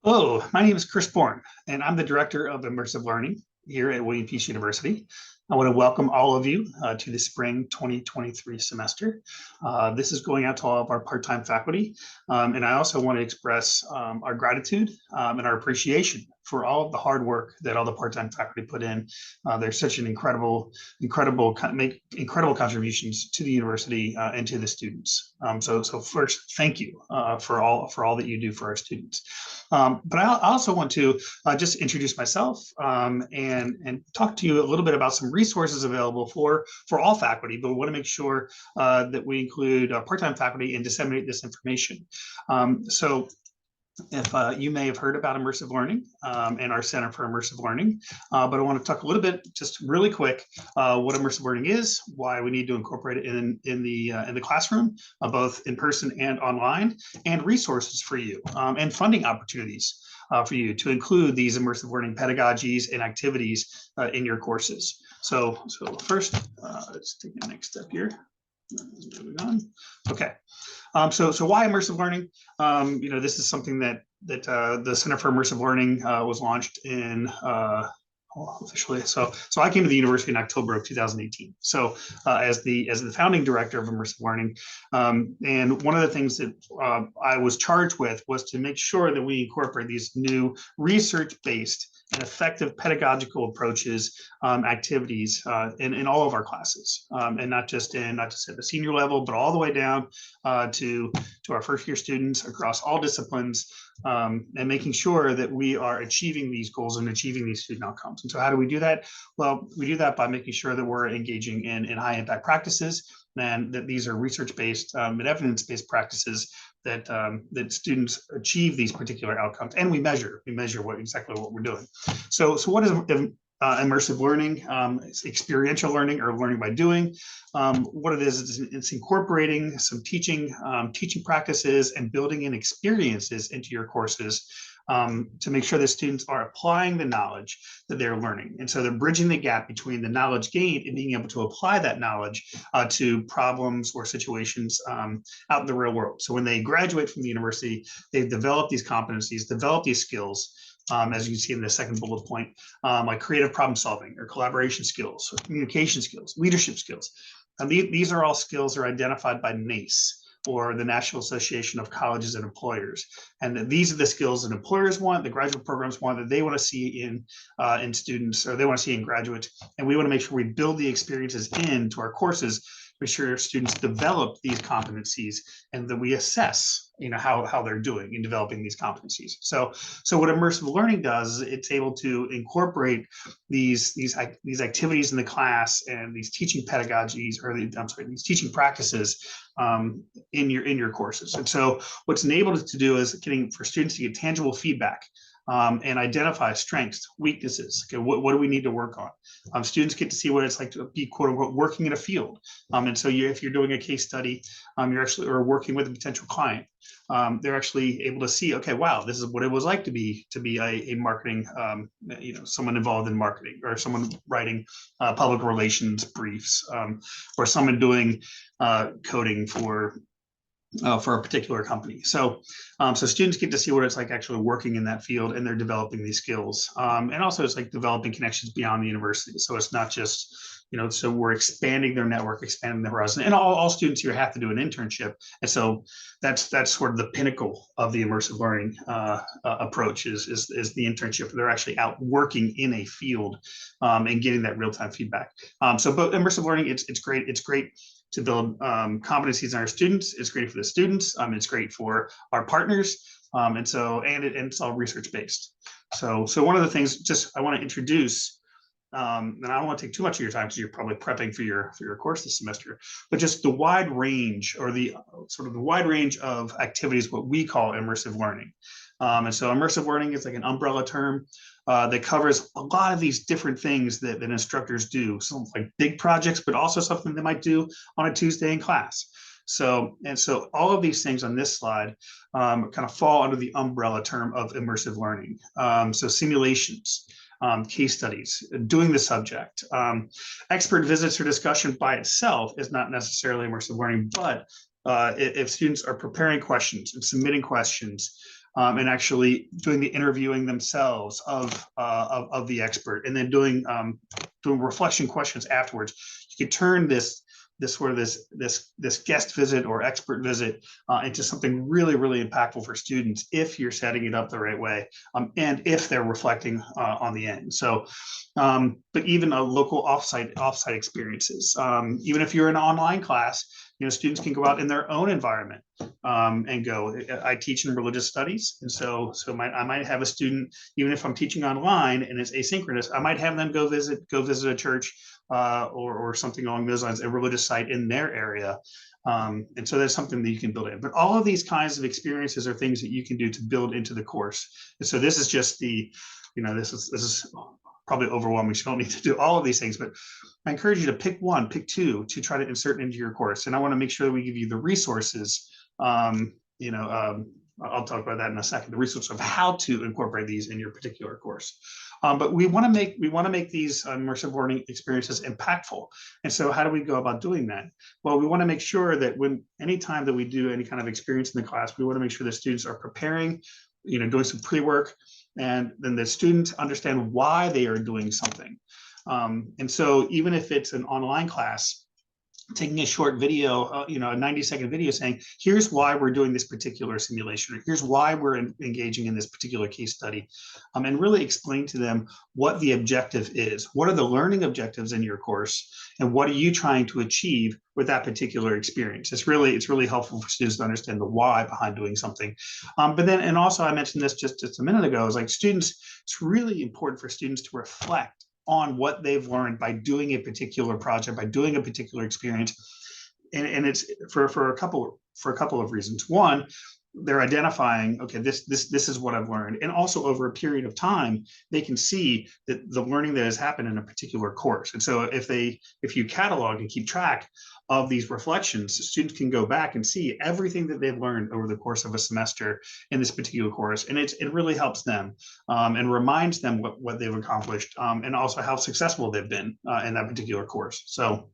Hello, my name is Chris Bourne, and I'm the Director of Immersive Learning here at William Peace University. I want to welcome all of you to the spring 2023 semester. This is going out to all of our part-time faculty, and I also want to express our gratitude and our appreciation for all of the hard work that all the part-time faculty put in. They're such an make incredible contributions to the university and to the students. So first, thank you for all that you do for our students. But I also want to just introduce myself and talk to you a little bit about some resources available for all faculty, but we want to make sure that we include part-time faculty and disseminate this information. So if you may have heard about immersive learning and our Center for Immersive Learning, but I want to talk a little bit, just really quick, what immersive learning is, why we need to incorporate it in the classroom, both in person and online, and resources for you, and funding opportunities for you to include these immersive learning pedagogies and activities in your courses. So first, let's take the next step here. Moving on. Okay. So why immersive learning? This is something that the Center for Immersive Learning was launched in officially. So I came to the university in October of 2018. So as the founding director of Immersive Learning, and one of the things that I was charged with was to make sure that we incorporate these new research-based and effective pedagogical approaches, activities in all of our classes, and not just at the senior level, but all the way down to our first year students across all disciplines, and making sure that we are achieving these goals and achieving these student outcomes. And so how do we do that? Well, we do that by making sure that we're engaging in high impact practices, and that these are research-based and evidence-based practices that students achieve these particular outcomes, and we measure exactly what we're doing. So what is immersive learning? It's experiential learning, or learning by doing. What it is, it's incorporating some teaching practices and building in experiences into your courses to make sure that students are applying the knowledge that they're learning. And so they're bridging the gap between the knowledge gained and being able to apply that knowledge to problems or situations out in the real world. So when they graduate from the university, they've developed these competencies, developed these skills, as you see in the second bullet point, like creative problem solving or collaboration skills, or communication skills, leadership skills. And these are all skills that are identified by NACE, or the National Association of Colleges and Employers. And these are the skills that employers want, the graduate programs want, that they want to see in students, or they want to see in graduates. And we want to make sure we build the experiences into our courses, make sure students develop these competencies, and that we assess how they're doing in developing these competencies. So what immersive learning does is it's able to incorporate these activities in the class and these teaching pedagogies, or these teaching practices in your courses. And so what's enabled us to do is getting for students to get tangible feedback and identify strengths, weaknesses. Okay, what do we need to work on? Students get to see what it's like to be, quote unquote, working in a field. And so if you're doing a case study, you're actually, or working with a potential client, they're actually able to see, okay, wow, this is what it was like to be a marketing, someone involved in marketing, or someone writing public relations briefs, or someone doing coding for a particular company. So students get to see what it's like actually working in that field, and they're developing these skills. And also it's like developing connections beyond the university. So it's not just, so we're expanding their network, expanding the horizon, and all students here have to do an internship. And so that's sort of the pinnacle of the immersive learning approach is the internship. They're actually out working in a field and getting that real-time feedback. But immersive learning, it's great. It's great to build competencies in our students. It's great for the students. It's great for our partners. And it's all research-based. So one of the things I want to introduce, and I don't want to take too much of your time because you're probably prepping for your course this semester, but just the wide range, or the wide range of activities, what we call immersive learning. And so immersive learning is like an umbrella term that covers a lot of these different things that instructors do. Some like big projects, but also something they might do on a Tuesday in class. So all of these things on this slide kind of fall under the umbrella term of immersive learning. So simulations, case studies, doing the subject, expert visits or discussion by itself is not necessarily immersive learning, but if students are preparing questions and submitting questions, and actually doing the interviewing themselves of the expert, and then doing reflection questions afterwards. You could turn this guest visit or expert visit into something really, really impactful for students if you're setting it up the right way, and if they're reflecting on the end. So, but even a local offsite experiences, even if you're in an online class, students can go out in their own environment and go. I teach in religious studies, and so I might have a student, even if I'm teaching online and it's asynchronous, I might have them go visit a church or something along those lines, a religious site in their area. And so that's something that you can build in. But all of these kinds of experiences are things that you can do to build into the course. And so this is just this is probably overwhelming. So you don't need to do all of these things, but I encourage you to pick one, pick two to try to insert into your course. And I want to make sure that we give you the resources. I'll talk about that in a second, the resources of how to incorporate these in your particular course. But we want to make these immersive learning experiences impactful. And so how do we go about doing that? Well, we want to make sure that anytime that we do any kind of experience in the class, we want to make sure the students are preparing, doing some pre-work, and then the students understand why they are doing something. And so even if it's an online class, taking a short video, a 90-second video saying, here's why we're doing this particular simulation, or here's why we're engaging in this particular case study, and really explain to them what the objective is. What are the learning objectives in your course, and what are you trying to achieve with that particular experience? It's really helpful for students to understand the why behind doing something. But then, and also I mentioned this just a minute ago, is like students, it's really important for students to reflect on what they've learned by doing a particular project, by doing a particular experience. And it's for a couple of reasons. One, they're identifying, okay, this is what I've learned. And also over a period of time, they can see that the learning that has happened in a particular course. And so if you catalog and keep track of these reflections, students can go back and see everything that they've learned over the course of a semester in this particular course. And it really helps them and reminds them what they've accomplished, and also how successful they've been in that particular course. So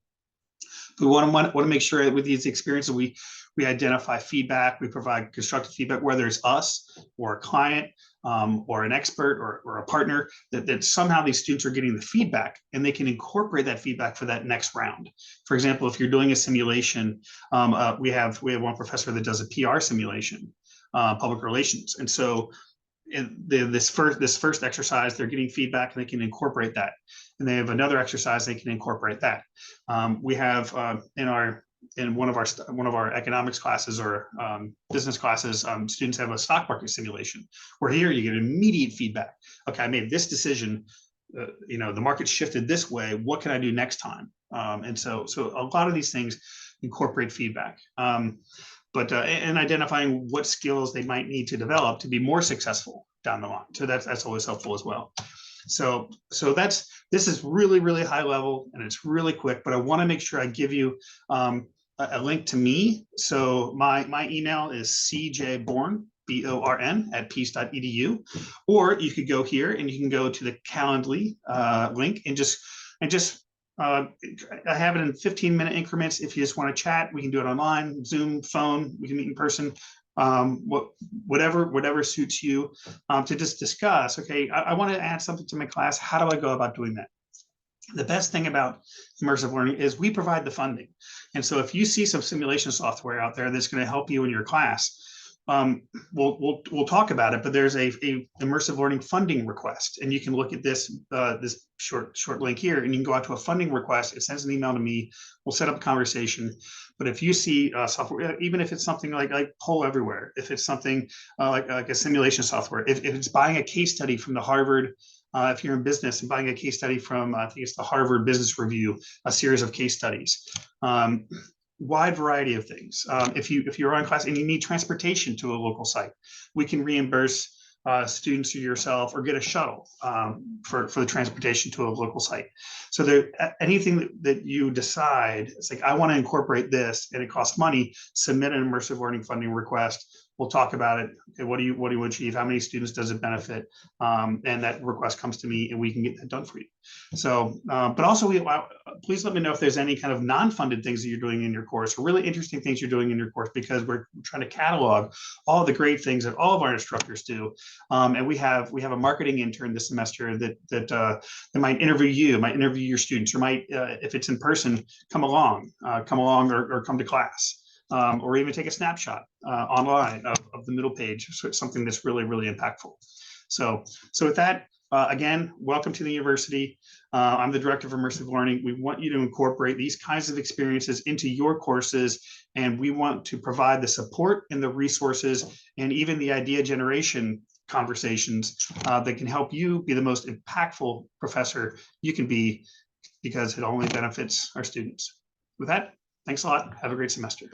we want to make sure that with these experiences, we identify feedback, we provide constructive feedback, whether it's us or a client or an expert or a partner, that somehow these students are getting the feedback and they can incorporate that feedback for that next round. For example, if you're doing a simulation, we have one professor that does a PR simulation, public relations. And so this first exercise, they're getting feedback and they can incorporate that. And they have another exercise, they can incorporate that. We have in one of our economics classes or business classes, students have a stock market simulation, where here you get immediate feedback. Okay, I made this decision. The market shifted this way. What can I do next time? And so a lot of these things incorporate feedback. But identifying what skills they might need to develop to be more successful down the line. So that's always helpful as well. So this is really, really high level and it's really quick, but I want to make sure I give you a link to me. So my email is cjborn, BORN @peace.edu, or you could go here and you can go to the Calendly link and just I have it in 15-minute increments. If you just want to chat, we can do it online, Zoom, phone, we can meet in person, whatever suits you, to just discuss, okay, I want to add something to my class. How do I go about doing that? The best thing about immersive learning is we provide the funding. And so if you see some simulation software out there that's going to help you in your class, we'll talk about it, but there's a immersive learning funding request, and you can look at this short link here, and you can go out to a funding request. It sends an email to me. We'll set up a conversation. But if you see software, even if it's something like Poll Everywhere, if it's something like a simulation software, if it's buying a case study from the Harvard, if you're in business and buying a case study from, I think it's the Harvard Business Review, a series of case studies. Wide variety of things. If you're on class and you need transportation to a local site, we can reimburse students or yourself or get a shuttle for the transportation to a local site. So anything that you decide, it's like, I want to incorporate this and it costs money, submit an immersive learning funding request. We'll talk about it. Okay, what do you achieve? How many students does it benefit? And that request comes to me, and we can get that done for you. So, but also, please let me know if there's any kind of non-funded things that you're doing in your course, or really interesting things you're doing in your course, because we're trying to catalog all the great things that all of our instructors do. And we have a marketing intern this semester that might interview you, might interview your students, or might, if it's in person, come along or come to class. Or even take a snapshot online of the middle page. So it's something that's really, really impactful. So with that, again, welcome to the university. I'm the Director of Immersive Learning. We want you to incorporate these kinds of experiences into your courses, and we want to provide the support and the resources and even the idea generation conversations that can help you be the most impactful professor you can be, because it only benefits our students. With that, thanks a lot. Have a great semester.